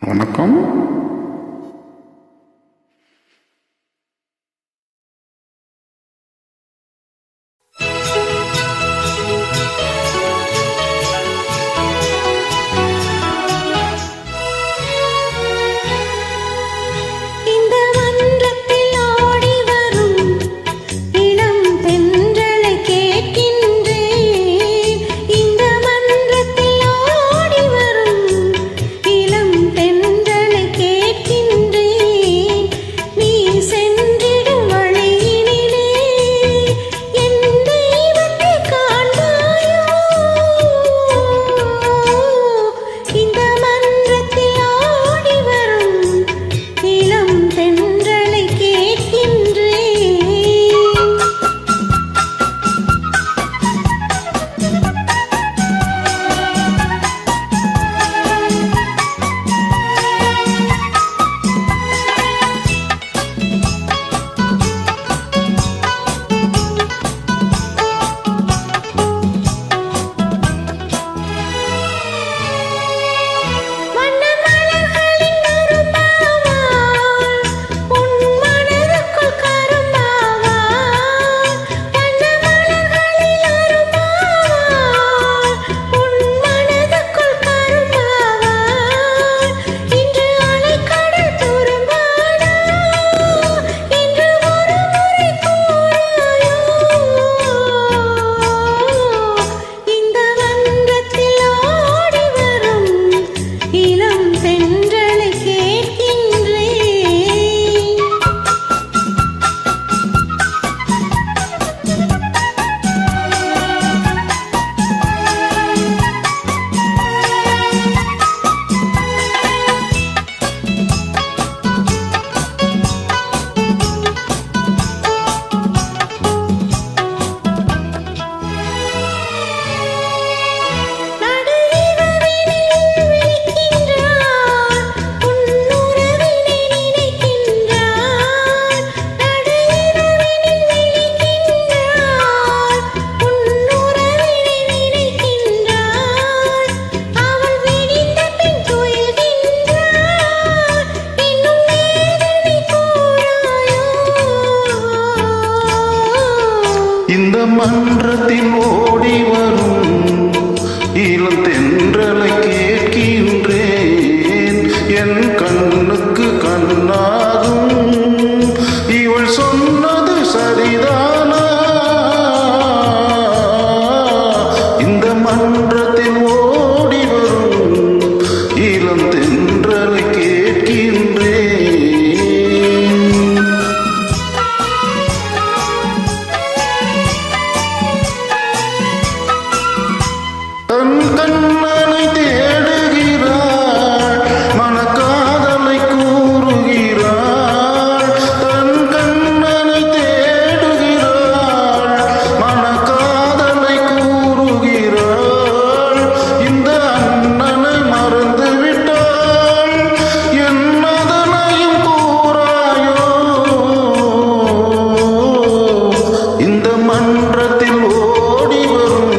வணக்கம். இந்த மன்றத்தில் ஓடி வரும் இளம் தென்றலை கேட்கின்றேன். என் கண்ணுக்கு கண்ணாகும் இவள் சொன்னது சரிதானா? இந்த மன்றத்தில் ஓடி வரும் இளம் தென்றலை கேட்கின்றேன். கண்ணனை தேடுகிறாள், மனக்காதலை கூறுகிறாள். தன் கண்ணனை தேடுகிறாள், மனக்காதலை கூறுகிறாள். இந்த அண்ணனை மறந்து விட்டாள், என்னதனையும் கூறாயோ? இந்த மன்றத்தில் ஓடி வரும்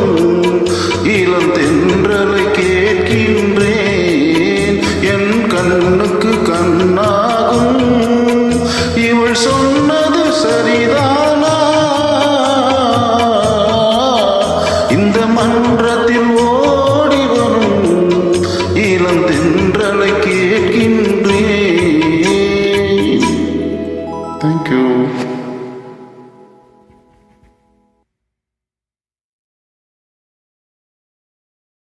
இளம் தென்றலை கேட்கின்றேன். என் கண்ணுக்கு கண்ணாகும் இவள் சொன்னது சரிதானா? இந்த மன்றத்தில் ஓடி வரும் இளம் தென்றலை கேட்கின்றேன். தேங்க்யூ.